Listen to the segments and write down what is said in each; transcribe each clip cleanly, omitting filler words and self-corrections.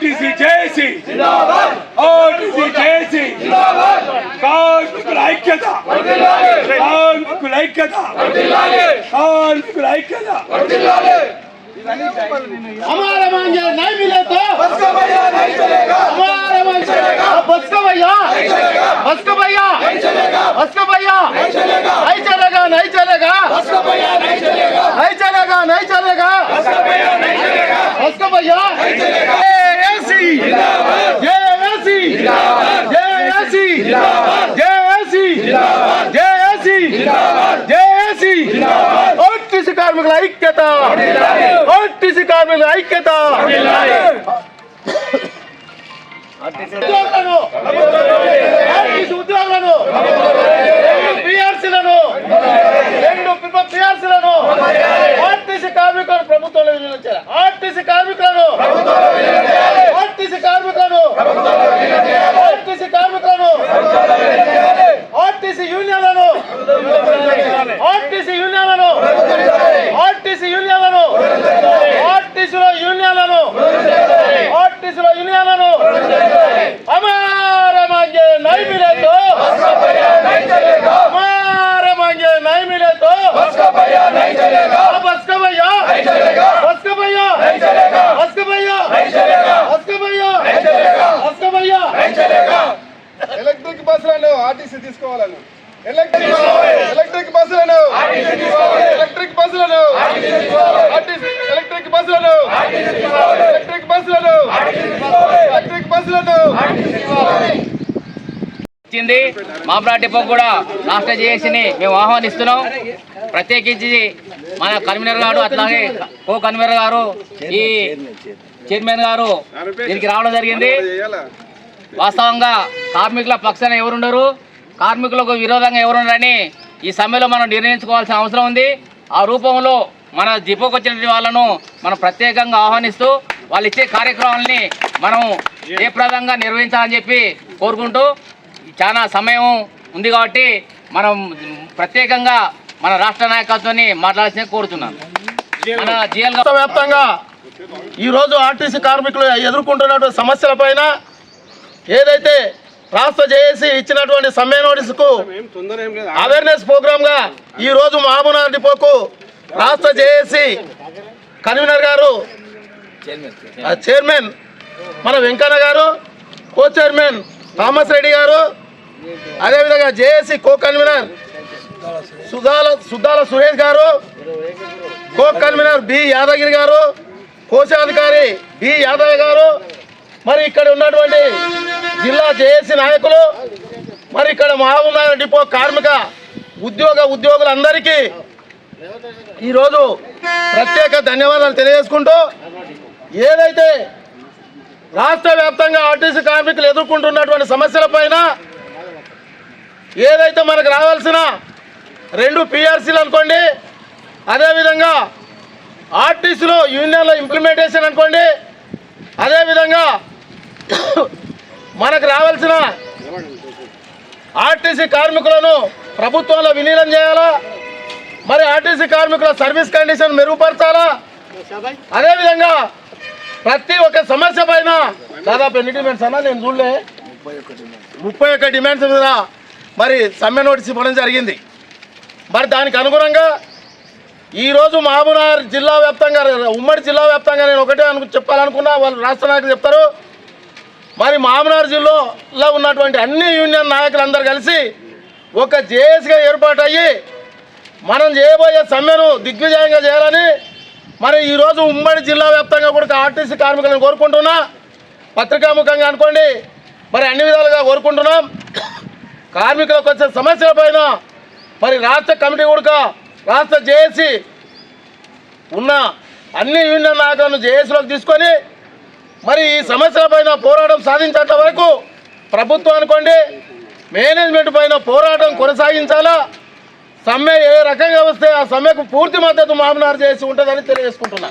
RTC చేసి RTC చేసి కార్మికుల ఐక్యత కార్మికుల ఐక్యత కార్మికుల ఐక్యత हमारा मांगे नहीं मिले तो बस का भैया नहीं चलेगा हमारा मांग चलेगा बस का भैया बस का भैया नहीं चलेगा बस का भैया नहीं चलेगा नहीं चलेगा नहीं चलेगा बस का भैया नहीं चलेगा नहीं चलेगा नहीं चलेगा बस का भैया नहीं चलेगा बस का भैया नहीं चलेगा जेएसी जिंदाबाद जेएसी जिंदाबाद जेएसी जिंदाबाद जेएसी जिंदाबाद जेएसी जिंदाबाद जेएसी जिंदाबाद आरटीसी కార్మికుల ఐక్యత ఆర్టీసీ కార్మికుల ఐక్యత ఆర్టీసీ ఉద్యోగులను పిఆర్సీలను ఆర్టీసీ కార్మికులను ప్రభుత్వంలో నిలిచారు ఆర్టీసీ కార్మికులను ఆర్టీసీ కార్మికులను ఆర్టీసీ కార్మికులను ఆర్టీసీ యూనియన్లను ఆర్టీసీ యూనియన్లను ఆర్టీసీ యూనియన్లను ఆర్టీసీలో యూనియన్లను ఆర్టీసీలో యూనియన్లను हमारे मांगे नहीं मिले तो बस का भैया नहीं चलेगा हमारे मांगे नहीं मिले तो बस का भैया नहीं चलेगा बस का भैया नहीं चलेगा बस का भैया नहीं चलेगा बस का भैया नहीं चलेगा बस का भैया नहीं चलेगा बस का भैया नहीं चलेगा ఎలక్ట్రిక్ బస్సులను ఆర్టీసీ తీసుకోవాలను ఎలక్ట్రిక్ బస్సులను ఆర్టీసీ తీసుకోవాలి ఎలక్ట్రిక్ బస్సులను ఆర్టీసీ తీసుకోవాలి ఆర్టీసీ ఎలక్ట్రిక్ బస్సులను ఆర్టీసీ తీసుకోవాలి ఎలక్ట్రిక్ బస్సులను ఆర్టీసీ తీసుకోవాలి ఎలక్ట్రిక్ బస్సులను ఆర్టీసీ తీసుకోవాలి వచ్చింది మాబ్రా డిపో కూడా రాష్ట్ర జేఏసీని మేము ఆహ్వానిస్తున్నాం. ప్రత్యేకించి మన కన్వీనర్ గారు అట్లాగే కో కన్వీనర్ గారు ఈ చైర్మన్ గారు దీనికి రావడం జరిగింది. వాస్తవంగా కార్మికుల పక్షాన ఎవరుండరు, కార్మికులకు విరోధంగా ఎవరున్నారని ఈ సమ్మెలో మనం నిర్ణయించుకోవాల్సిన అవసరం ఉంది. ఆ రూపంలో మన డిపోకి వచ్చిన వాళ్ళను మనం ప్రత్యేకంగా ఆహ్వానిస్తూ వాళ్ళు ఇచ్చే కార్యక్రమాలని మనం జయప్రదంగా నిర్వహించాలని చెప్పి కోరుకుంటూ చాలా సమయం ఉంది కాబట్టి మనం ప్రత్యేకంగా మన రాష్ట్ర నాయకత్వాన్ని మాట్లాడాల్సిన కోరుతున్నాను. మన జిఎల్ వ్యాప్తంగా ఈరోజు ఆర్టీసీ కార్మికులు ఎదుర్కొంటున్నటువంటి సమస్యలపైన ఏదైతే రాష్ట్ర జేఏసీ ఇచ్చినటువంటి సమ్మె నోటీసుకు అవేర్నెస్ ప్రోగ్రామ్గా ఈరోజు మహబూబ్నగర్ డిపోకు రాష్ట్ర జేఏసీ కన్వీనర్ గారు చైర్మన్ మన వెంకన్న గారు, కో చైర్మన్ థామస్ రెడ్డి గారు, అదేవిధంగా JAC co convener Suddala Suresh గారు, కో కన్వీనర్ బి యాదగిరి గారు, కోశాధికారి బి యాదవ్ గారు, మరి ఇక్కడ ఉన్నటువంటి జిల్లా జేఏసీ నాయకులు, మరి ఇక్కడ మహబూబ్నగర్ డిపో కార్మిక ఉద్యోగులందరికీ ఈరోజు ప్రత్యేక ధన్యవాదాలు తెలియజేసుకుంటూ ఏదైతే రాష్ట్ర వ్యాప్తంగా ఆర్టీసీ కార్మికులు ఎదుర్కొంటున్నటువంటి సమస్యలపైన ఏదైతే మనకు రావాల్సిన 2 పిఆర్సీలు అనుకోండి, అదేవిధంగా ఆర్టీసీలో యూనియన్ల ఇంప్లిమెంటేషన్ అనుకోండి, అదేవిధంగా మనకు రావాల్సిన ఆర్టీసీ కార్మికులను ప్రభుత్వంలో విలీనం చేయాలా, మరి ఆర్టీసీ కార్మికుల సర్వీస్ కండిషన్ మెరుగుపరచాలా, అదేవిధంగా ప్రతి ఒక్క సమస్య పైన దాదాపు ఎన్ని డిమాండ్స్ అన్నా నేను చూడలే 31 డిమాండ్స్ మీద మరి సమ్మె నోటీస్ ఇవ్వడం జరిగింది. మరి దానికి అనుగుణంగా ఈరోజు మహబూబ్నగర్ జిల్లా వ్యాప్తంగా ఉమ్మడి జిల్లా వ్యాప్తంగా నేను ఒకటే చెప్పాలనుకున్నా, వాళ్ళు రాష్ట్ర నాయకులు చెప్తారు. మరి మహబూబ్నగర్ జిల్లాలో ఉన్నటువంటి అన్ని యూనియన్ నాయకులందరూ కలిసి ఒక జేఏసీగా ఏర్పాటు అయ్యి మనం చేయబోయే సమ్మెను దిగ్విజయంగా చేయాలని మరి ఈరోజు ఉమ్మడి జిల్లా వ్యాప్తంగా కూడా ఆర్టీసీ కార్మికులను కోరుకుంటున్నా, పత్రికాముఖంగా అనుకోండి, మరి అన్ని విధాలుగా కోరుకుంటున్నాం. కార్మికులకు వచ్చే సమస్యలపైన మరి రాష్ట్ర కమిటీ కూడా రాష్ట్ర జేఏసీ ఉన్న అన్ని యూనియన్ నాయకులను జేఏసీలోకి తీసుకొని మరి ఈ సమస్యలపైన పోరాటం సాధించేంత వరకు ప్రభుత్వం అనుకోండి మేనేజ్మెంట్ పైన పోరాటం కొనసాగించాలా. సమ్మె ఏ రకంగా వస్తే ఆ సమ్మెకు పూర్తి మద్దతు మహబూబ్నగర్ జేఏసీ ఉంటుందని తెలియజేసుకుంటున్నా.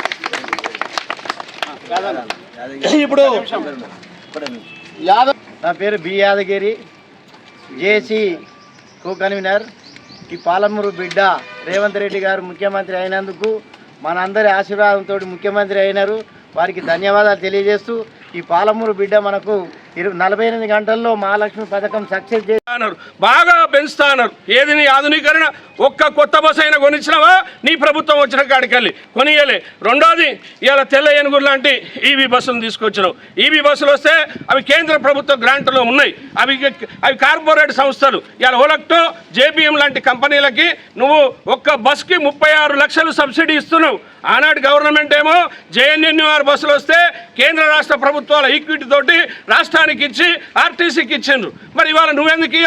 ఇప్పుడు నా పేరు B Yadagiri, JAC co convener. ఈ పాలమూరు బిడ్డ రేవంత్ రెడ్డి గారు ముఖ్యమంత్రి అయినందుకు మనందరి ఆశీర్వాదంతో ముఖ్యమంత్రి అయినారు. వారికి ధన్యవాదాలు తెలియజేస్తూ ఈ పాలమూరు బిడ్డ మనకు 48 గంటల్లో మహాలక్ష్మి పథకం సక్సెస్ చేసి బాగా పెంచుతాన్నారు. ఏది నీ ఆధునీకరణ? ఒక్క కొత్త బస్సు అయినా కొనిచ్చినావా? నీ ప్రభుత్వం వచ్చిన కాడికెళ్ళి కొనియలే. రెండోది, ఇవాళ తెల్ల ఏనుగురు లాంటి ఈవీ బస్సులు తీసుకొచ్చినావు. ఈవీ బస్సులు వస్తే అవి కేంద్ర ప్రభుత్వ గ్రాంట్లో ఉన్నాయి. అవి కార్పొరేట్ సంస్థలు. ఇవాళ ఓలక్టో, జేబీఎం లాంటి కంపెనీలకి నువ్వు ఒక్క బస్కి 36 లక్షలు సబ్సిడీ ఇస్తున్నావు. ఆనాడు గవర్నమెంట్ ఏమో జేఎన్ఎన్యూఆర్ బస్సులు వస్తే కేంద్ర రాష్ట్ర ప్రభుత్వాల ఈక్విటీ తోటి రాష్ట్రానికి ఇచ్చి ఆర్టీసీకి ఇచ్చిండ్రు. మరి ఇవాళ నువ్వెందుకు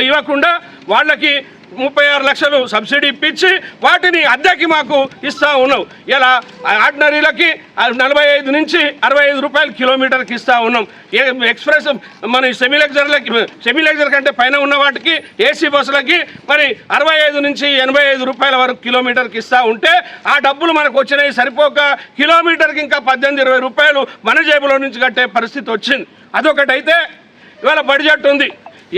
ఇవ్వకుండా వాళ్ళకి 36 లక్షలు సబ్సిడీ ఇప్పించి వాటిని అద్దెకి మాకు ఇస్తూ ఉన్నావు. ఇలా ఆర్డినరీలకి 45 నుంచి 65 రూపాయలు కిలోమీటర్కి ఇస్తూ ఉన్నాం. ఎక్స్ప్రెస్ మన సెమీ లగ్జరీ కంటే పైన ఉన్న వాటికి ఏసీ బస్సులకి మరి 65 నుంచి 85 రూపాయల వరకు కిలోమీటర్కి ఇస్తూ ఉంటే ఆ డబ్బులు మనకు వచ్చినాయి సరిపోక కిలోమీటర్కి ఇంకా 18-20 రూపాయలు మన జేబులో నుంచి కట్టే పరిస్థితి వచ్చింది. అదొకటైతే ఇవాళ బడ్జెట్ ఉంది.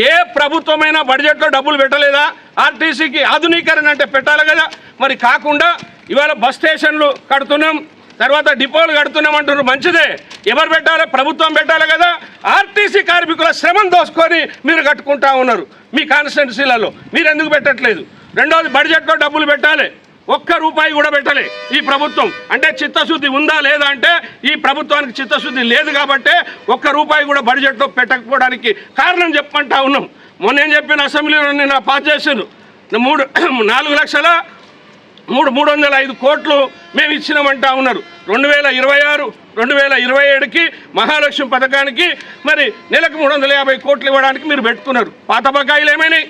ఏ ప్రభుత్వమైనా బడ్జెట్లో డబ్బులు పెట్టలేదా? ఆర్టీసీకి ఆధునీకరణ అంటే పెట్టాలి కదా. మరి కాకుండా ఇవాళ బస్ స్టేషన్లు కడుతున్నాం, తర్వాత డిపోలు కడుతున్నాం అంటున్నారు. మంచిదే, ఎవరు పెట్టాలి? ప్రభుత్వం పెట్టాలి కదా. ఆర్టీసీ కార్మికుల శ్రమను దోసుకొని మీరు కట్టుకుంటా ఉన్నారు మీ కాన్స్టిట్యున్సీలలో. మీరు ఎందుకు పెట్టట్లేదు? రెండోది, బడ్జెట్లో డబ్బులు పెట్టాలి. ఒక్క రూపాయి కూడా పెట్టలే ఈ ప్రభుత్వం. అంటే చిత్తశుద్ధి ఉందా లేదా అంటే ఈ ప్రభుత్వానికి చిత్తశుద్ధి లేదు కాబట్టి ఒక్క రూపాయి కూడా బడ్జెట్లో పెట్టకపోవడానికి కారణం చెప్పమంటా ఉన్నాం. మొన్న ఏం చెప్పిన అసెంబ్లీలో నేను పాస్ చేశాను. 305 కోట్లు మేము ఇచ్చినామంటా ఉన్నారు. 2026, 2027కి మహాలక్ష్మి పథకానికి మరి నెలకు 350 కోట్లు ఇవ్వడానికి మీరు పెట్టుకున్నారు. పాత బకాయిలు ఏమైనాయి?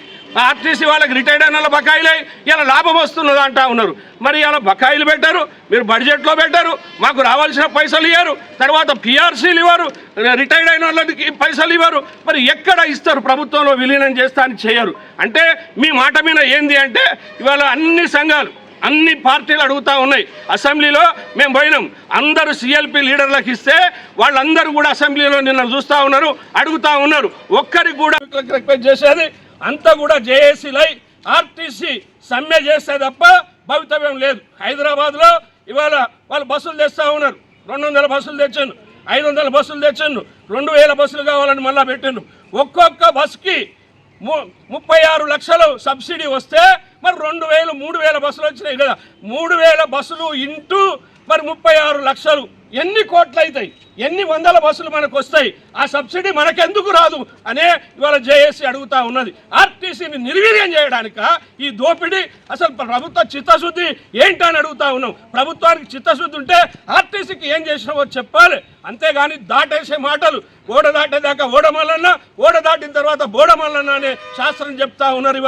ఆర్టీసీ వాళ్ళకి రిటైర్డ్ అయిన వాళ్ళ బకాయిలే ఇలా లాభం వస్తున్నది అంటా ఉన్నారు. మరి ఇలా బకాయిలు పెట్టారు, మీరు బడ్జెట్లో పెట్టారు, మాకు రావాల్సిన పైసలు ఇవ్వరు, తర్వాత పిఆర్సీలు ఇవ్వరు, రిటైర్డ్ అయిన వాళ్ళకి పైసలు ఇవ్వరు. మరి ఎక్కడ ఇస్తారు? ప్రభుత్వంలో విలీనం చేస్తా అని చేయరు. అంటే మీ మాట మీద ఏంది అంటే ఇవాళ అన్ని సంఘాలు అన్ని పార్టీలు అడుగుతూ ఉన్నాయి. అసెంబ్లీలో మేము పోయినాం, అందరూ సిఎల్పి లీడర్లకు ఇస్తే వాళ్ళందరూ కూడా అసెంబ్లీలో నిన్న చూస్తూ ఉన్నారు, అడుగుతూ ఉన్నారు. ఒక్కరికి కూడా రిక్వెస్ట్ చేసేది అంతా కూడా జేఏసీలై ఆర్టీసీ సమ్మె చేస్తే తప్ప భవితవ్యం లేదు. హైదరాబాద్లో ఇవాళ వాళ్ళు బస్సులు తెస్తూ ఉన్నారు. 200 బస్సులు తెచ్చాను, 500 బస్సులు తెచ్చాను, 2000 బస్సులు కావాలని మళ్ళీ పెట్టాను. ఒక్కొక్క బస్సుకి 36 లక్షలు సబ్సిడీ వస్తే మరి 2000, 3000 బస్సులు వచ్చినాయి కదా. 3000 బస్సులు ఇంటూ మరి 36 లక్షలు ఎన్ని కోట్లు అవుతాయి? ఎన్ని వందల బస్సులు మనకు వస్తాయి? ఆ సబ్సిడీ మనకెందుకు రాదు అనే ఇవాళ జేఏసీ అడుగుతూ ఉన్నది. ఆర్టీసీని నిర్వీర్యం చేయడానిక ఈ దోపిడీ? అసలు ప్రభుత్వ చిత్తశుద్ధి ఏంటని అడుగుతా ఉన్నాం. ప్రభుత్వానికి చిత్తశుద్ధి ఉంటే ఆర్టీసీకి ఏం చేసినావో చెప్పాలి. అంతేగాని దాటేసే మాటలు, ఓడ దాటేదాకా ఓడమల్లన్న, ఓడ దాటిన తర్వాత బోడమల్లన్న అనే శాస్త్రం చెప్తా ఉన్నారు.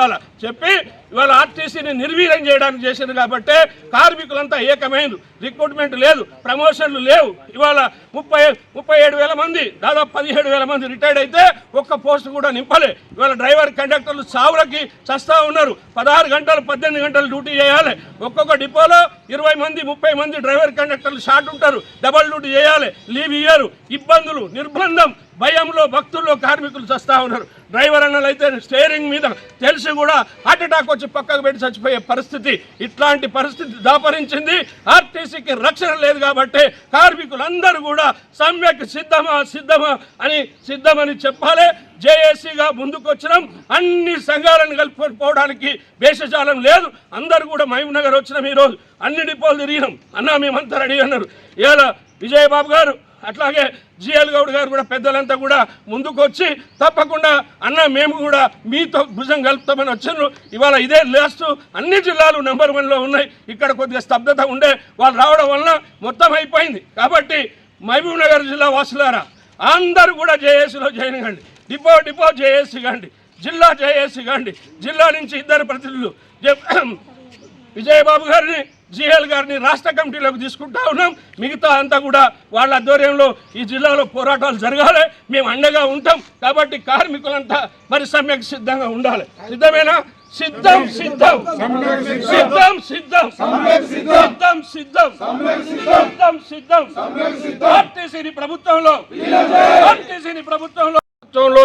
ఇవాళ ఆర్టీసీని నిర్వీర్యం చేయడానికి చేసింది కాబట్టి కార్మికులంతా ఏకమైంది. రిక్రూట్మెంట్ లేదు, ప్రమోషన్లు లేవు. ఇవాళ 37,000 మంది, దాదాపు 17,000 మంది రిటైర్డ్ అయితే ఒక్క పోస్ట్ కూడా నింపలే. ఇవాళ డ్రైవర్ కండక్టర్లు సావులకి చస్తా ఉన్నారు. 16 గంటలు 18 గంటలు డ్యూటీ చేయాలి. ఒక్కొక్క డిపోలో 20 మంది 30 మంది డ్రైవర్ కండక్టర్లు షార్ట్ ఉంటారు, డబల్ డ్యూటీ చేయాలి, లీవ్ ఇయ్యారు. ఇబ్బందులు, నిర్బంధం, భయంలో భక్తుల్లో కార్మికులు చస్తా ఉన్నారు. డ్రైవర్ అన్నలు అయితే స్టీరింగ్ మీద తెలిసి కూడా హార్ట్ అటాక్ వచ్చి పక్కకు పెట్టి చచ్చిపోయే పరిస్థితి. ఇట్లాంటి పరిస్థితి దాపరించింది. ఆర్టీసీకి రక్షణ లేదు కాబట్టి కార్మికులందరూ కూడా సమ్మెకు సిద్ధమని చెప్పాలి. జేఏసీగా ముందుకు వచ్చినాం. అన్ని సంఘాలను కలుపుకోవడానికి భేషజాలం లేదు. అందరూ కూడా మహబూబ్ నగర్ వచ్చినాం. ఈరోజు అన్ని డిపోలు తిరిగినాం. అన్నా మేమంతా రెడీ అన్నారు. ఇలా విజయబాబు గారు అట్లాగే జిఎల్ గౌడ్ గారు కూడా పెద్దలంతా కూడా ముందుకు వచ్చి తప్పకుండా అన్న మేము కూడా మీతో భుజం కలుపుతామని వచ్చారు. ఇవాళ ఇదే లాస్ట్ అన్ని జిల్లాలు నెంబర్ 1లో ఉన్నాయి. ఇక్కడ కొద్దిగా స్తబ్దత ఉండే వాళ్ళు రావడం వల్ల మొత్తం అయిపోయింది. కాబట్టి మహబూబ్ నగర్ జిల్లా వాసులారా అందరూ కూడా జేఏసీలో జాయిన్ కండి. డిపో జేఏసీ కండి, జిల్లా జేఏసీ కండి. జిల్లా నుంచి 2 ప్రతినిధులు విజయబాబు గారిని, జిఎల్ గారిని రాష్ట్ర కమిటీలోకి తీసుకుంటా ఉన్నాం. మిగతా అంతా కూడా వాళ్ళ ఆధ్వర్యంలో ఈ జిల్లాలో పోరాటాలు జరగాలి. మేము అండగా ఉంటాం. కాబట్టి కార్మికులంతా మరి సమ్మెకు సిద్ధంగా ఉండాలి. సిద్ధమేనా? సిద్ధం సిద్ధం సిద్ధం సిద్ధం సిద్ధం సిద్ధం సిద్ధం ఆర్టీసీని ప్రభుత్వంలో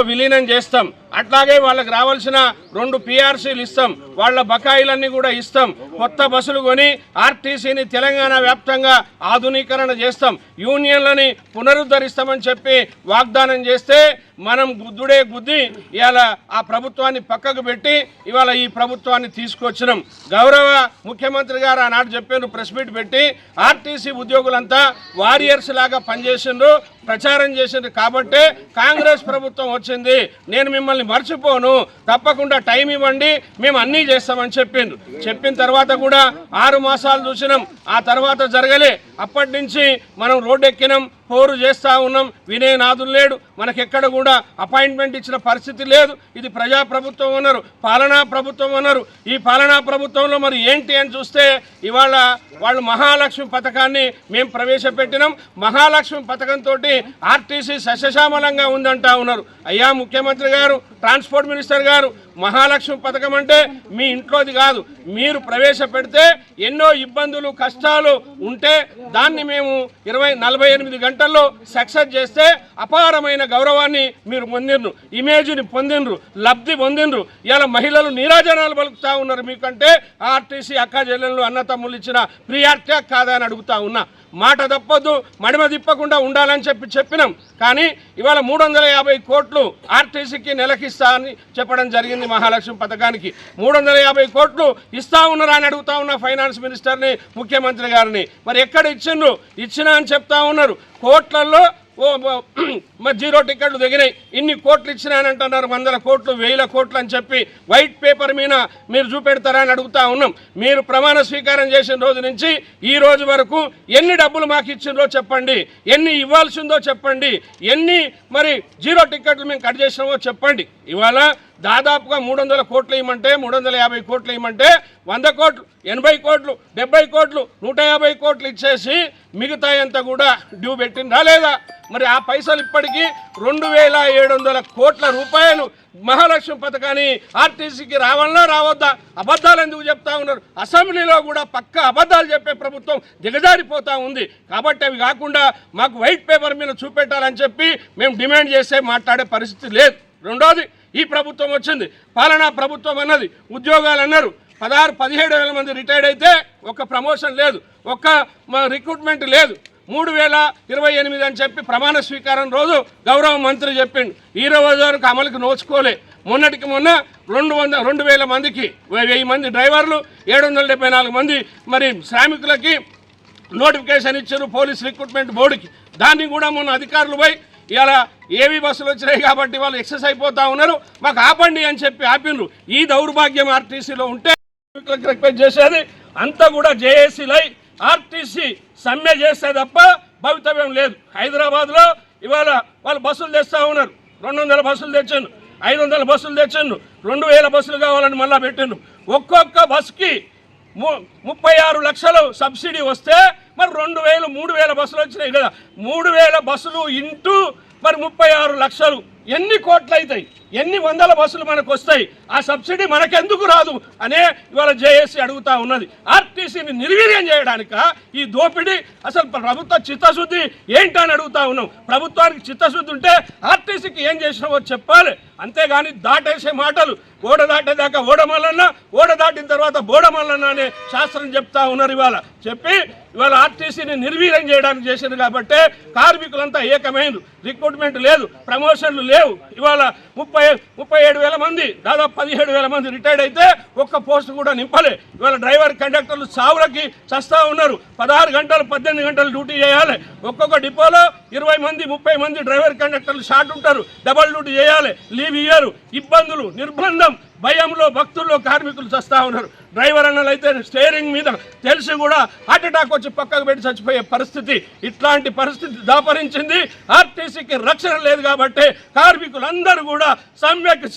విలీనం చేస్తాం. అట్లాగే వాళ్ళకి రావాల్సిన 2 PRCలు ఇస్తాం, వాళ్ళ బకాయిలన్నీ కూడా ఇస్తాం, కొత్త బస్సులు కొని ఆర్టీసీని తెలంగాణ వ్యాప్తంగా ఆధునీకరణ చేస్తాం, యూనియన్లని పునరుద్ధరిస్తామని చెప్పి వాగ్దానం చేస్తే మనం గుద్దుడే గుద్ది ఇవాళ ఆ ప్రభుత్వాన్ని పక్కకు పెట్టి ఇవాళ ఈ ప్రభుత్వాన్ని తీసుకొచ్చినాం. గౌరవ ముఖ్యమంత్రి గారు ఆనాడు చెప్పారు, ప్రెస్ మీట్ పెట్టి ఆర్టీసీ ఉద్యోగులంతా వారియర్స్ లాగా పనిచేసిండ్రు, ప్రచారం చేసిండ్రు కాబట్టే కాంగ్రెస్ ప్రభుత్వం వచ్చింది, నేను మిమ్మల్ని మర్చిపోను, తప్పకుండా టైం ఇవ్వండి, మేము అన్నీ చేస్తామని చెప్పిండ్రు. చెప్పిన తర్వాత కూడా 6 మాసాలు చూసినాం, ఆ తర్వాత జరగలే. అప్పటి నుంచి మనం రోడ్డు ఎక్కినాం, పోరు చేస్తూ ఉన్నాం, వినే నాదులు లేడు, మనకెక్కడ కూడా అపాయింట్మెంట్ ఇచ్చిన పరిస్థితి లేదు. ఇది ప్రజాప్రభుత్వం అన్నారు, పాలనా ప్రభుత్వం అన్నారు. ఈ పాలనా ప్రభుత్వంలో మరి ఏంటి అని చూస్తే ఇవాళ వాళ్ళు మహాలక్ష్మి పథకాన్ని మేము ప్రవేశపెట్టినాం. మహాలక్ష్మి పథకంతో ఆర్టీసీ సస్యశ్యామలంగా ఉందంటా ఉన్నారు. అయ్యా ముఖ్యమంత్రి గారు, ట్రాన్స్పోర్ట్ మినిస్టర్ గారు, మహాలక్ష్మి పథకం అంటే మీ ఇంట్లోది కాదు, మీరు ప్రవేశపెడితే ఎన్నో ఇబ్బందులు కష్టాలు ఉంటే దాన్ని మేము 48 గంటల్లో సక్సెస్ చేస్తే అపారమైన గౌరవాన్ని మీరు పొందిండ్రు, ఇమేజ్ని పొందిండ్రు, లబ్ధి పొందిండ్రు. ఇలా మహిళలు నీరాజనాలు పలుకుతూ ఉన్నారు. మీకంటే ఆర్టీసీ అక్క చెల్లెళ్ళు అన్న తమ్ముళ్ళు ఇచ్చిన ప్రియారిటీ కాదా అని అడుగుతా ఉన్నా. మాట తప్పొద్దు, మడిమ తిప్పకుండా ఉండాలని చెప్పినాం. కానీ ఇవాళ 350 కోట్లు ఆర్టీసీకి నెలకిస్తా అని చెప్పడం జరిగింది. మహాలక్ష్మి పథకానికి 350 కోట్లు ఇస్తా ఉన్నారా అని అడుగుతా ఉన్నా ఫైనాన్స్ మినిస్టర్ని, ముఖ్యమంత్రి గారిని. మరి ఎక్కడ ఇచ్చిండ్రు? ఇచ్చినా అని చెప్తా ఉన్నారు. కోట్లలో మరి 0 టికెట్లు దిగినాయి, ఇన్ని కోట్లు ఇచ్చినానంటున్నారు, 100 కోట్లు 1000 కోట్లు అని చెప్పి వైట్ పేపర్ మీద మీరు చూపెడతారా అని అడుగుతా ఉన్నాం. మీరు ప్రమాణ స్వీకారం చేసిన రోజు నుంచి ఈ రోజు వరకు ఎన్ని డబ్బులు మాకు ఇచ్చిందో చెప్పండి, ఎన్ని ఇవ్వాల్సిందో చెప్పండి, ఎన్ని మరి 0 టికెట్లు మేము కట్ చేసినామో చెప్పండి. ఇవాళ దాదాపుగా 300 కోట్లు ఇవ్వమంటే, 350 కోట్లు ఇవ్వమంటే 100 కోట్లు, 80 కోట్లు, 70 కోట్లు, 150 కోట్లు ఇచ్చేసి మిగతా అంతా కూడా డ్యూ పెట్టిందా లేదా? మరి ఆ పైసలు ఇప్పటికీ 2700 కోట్ల రూపాయలు మహాలక్ష్మి పథకాన్ని ఆర్టీసీకి రావాలన్నా రావద్దా? అబద్ధాలు ఎందుకు చెప్తా ఉన్నారు? అసెంబ్లీలో కూడా పక్క అబద్ధాలు చెప్పే ప్రభుత్వం దిగజారిపోతూ ఉంది. కాబట్టి అవి కాకుండా మాకు వైట్ పేపర్ మీద చూపెట్టాలని చెప్పి మేము డిమాండ్ చేస్తే మాట్లాడే పరిస్థితి లేదు. రెండోది, ఈ ప్రభుత్వం వచ్చింది, పాలనా ప్రభుత్వం అన్నది, ఉద్యోగాలు అన్నారు. 16-17 మంది రిటైర్డ్ అయితే ఒక్క ప్రమోషన్ లేదు, ఒక్క రిక్రూట్మెంట్ లేదు. 3028 అని చెప్పి ప్రమాణ స్వీకారం రోజు గౌరవ మంత్రి చెప్పిండు. ఈ రోజు వరకు అమలుకి నోచుకోలే. మొన్నటికి మొన్న 2000 మందికి 1000 మంది డ్రైవర్లు, 774 మంది మరి శ్రామికులకి నోటిఫికేషన్ ఇచ్చారు పోలీస్ రిక్రూట్మెంట్ బోర్డుకి. దాన్ని కూడా మొన్న అధికారులు పోయి ఇలా ఏవి బస్సులు వచ్చినాయి కాబట్టి వాళ్ళు ఎక్సెస్ అయిపోతా ఉన్నారు, మాకు ఆపండి అని చెప్పి ఆపిన్రు. ఈ దౌర్భాగ్యం ఆర్టీసీలో ఉంటే రిక్వెస్ట్ చేసేది అంతా కూడా జేఏసీలై ఆర్టీసీ సమ్మె చేస్తే తప్ప భవితవ్యం లేదు. హైదరాబాద్లో ఇవాళ వాళ్ళు బస్సులు తెస్తూ ఉన్నారు, 200 బస్సులు తెచ్చిండ్రు, 500 బస్సులు తెచ్చిండ్రు, 2000 బస్సులు కావాలని మళ్ళీ పెట్టిండ్రు. ఒక్కొక్క బస్సుకి 36 లక్షలు సబ్సిడీ వస్తే మరి 2000 3000 బస్సులు వచ్చినాయి కదా. 3000 బస్సులు ఇంటూ మరి 36 లక్షలు ఎన్ని కోట్లు అవుతాయి? ఎన్ని వందల బస్సులు మనకు వస్తాయి? ఆ సబ్సిడీ మనకెందుకు రాదు అనే ఇవాళ జేఏసీ అడుగుతా ఉన్నది. ఆర్టీసీని నిర్వీర్యం చేయడానిక ఈ దోపిడీ? అసలు ప్రభుత్వ చిత్తశుద్ధి ఏంటని అడుగుతా ఉన్నాం. ప్రభుత్వానికి చిత్తశుద్ధి ఉంటే ఆర్టీసీకి ఏం చేసినావో చెప్పాలి, అంతేగాని దాటేసే మాటలు. ఓడ దాటేదాకా ఓడమల్లన్న, ఓడ దాటిన తర్వాత బోడమల్లన్న అనే శాస్త్రం చెప్తా ఉన్నారు. ఇవాళ ఆర్టీసీని నిర్వీర్యం చేయడానికి చేసింది కాబట్టి కార్మికులంతా ఏకమైనరు. రిక్రూట్మెంట్ లేదు, ప్రమోషన్లు లేవు. ఇవాళ 37,000 మంది, దాదాపు 17,000 మంది రిటైర్డ్ అయితే ఒక్క పోస్ట్ కూడా నింపలే. ఇవాళ డ్రైవర్ కండక్టర్లు సావులకి చస్తా ఉన్నారు. 16 గంటలు 18 గంటలు డ్యూటీ చేయాలి. ఒక్కొక్క డిపోలో 20 మంది 30 మంది డ్రైవర్ కండక్టర్లు షార్ట్ ఉంటారు, డబల్ డ్యూటీ చేయాలి, లీవ్ ఇయ్యారు. ఇబ్బందులు, నిర్బంధం, భయంలో భక్తుల్లో కార్మికులు చస్తా ఉన్నారు. డ్రైవర్ అన్నలు అయితే స్టీరింగ్ మీద తెలిసి కూడా హార్ట్ అటాక్ వచ్చి పక్కకు పెట్టి చచ్చిపోయే పరిస్థితి. ఇట్లాంటి పరిస్థితి దాపరించింది. ఆర్టీసీకి రక్షణ లేదు కాబట్టి కార్మికులందరూ కూడా సమ్మెకు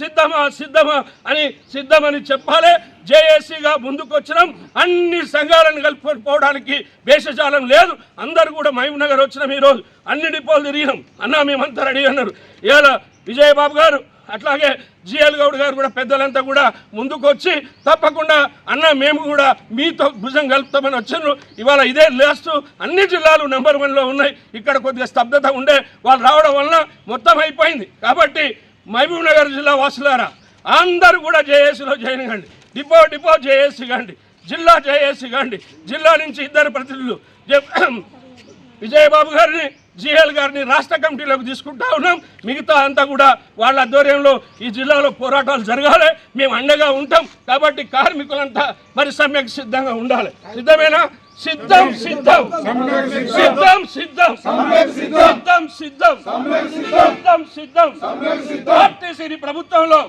సిద్ధమని చెప్పాలి. జేఏసీగా ముందుకు వచ్చినాం. అన్ని సంఘాలను కలుపుకోవడానికి భేషజాలం లేదు. అందరూ కూడా మహబూబ్ నగర్ వచ్చినాం. ఈరోజు అన్ని డిపోలు తిరిగినాం. అన్నా మేమంతా రెడీ అన్నారు. ఇవాళ విజయబాబు గారు అట్లాగే జిఎల్ గౌడ్ గారు కూడా పెద్దలంతా కూడా ముందుకు వచ్చి తప్పకుండా అన్న మేము కూడా మీతో భుజం కలుపుతామని వచ్చారు. ఇవాళ ఇదే లాస్ట్ అన్ని జిల్లాలు నెంబర్ 1లో ఉన్నాయి. ఇక్కడ కొద్దిగా స్తబ్దత ఉండే వాళ్ళు రావడం వలన మొత్తం అయిపోయింది. కాబట్టి మహబూబ్ నగర్ జిల్లా వాసులారా అందరూ కూడా జేఏసీలో జాయిన్ కండి. డిపో జేఏసీ కండి, జిల్లా జేఏసీ కండి. జిల్లా నుంచి 2 ప్రతినిధులు విజయబాబు గారిని, జిఎల్ గారిని రాష్ట్ర కమిటీలోకి తీసుకుంటా ఉన్నాం. మిగతా అంతా కూడా వాళ్ళ ఆధ్వర్యంలో ఈ జిల్లాలో పోరాటాలు జరగాలి. మేము అండగా ఉంటాం. కాబట్టి కార్మికులంతా మరి సమ్మెకు సిద్ధంగా ఉండాలి. సిద్ధమేనా? సిద్ధం సిద్ధం సిద్ధం సిద్ధం సిద్ధం సిద్ధం సిద్ధం సిద్ధం ఆర్టీసీ ప్రభుత్వంలో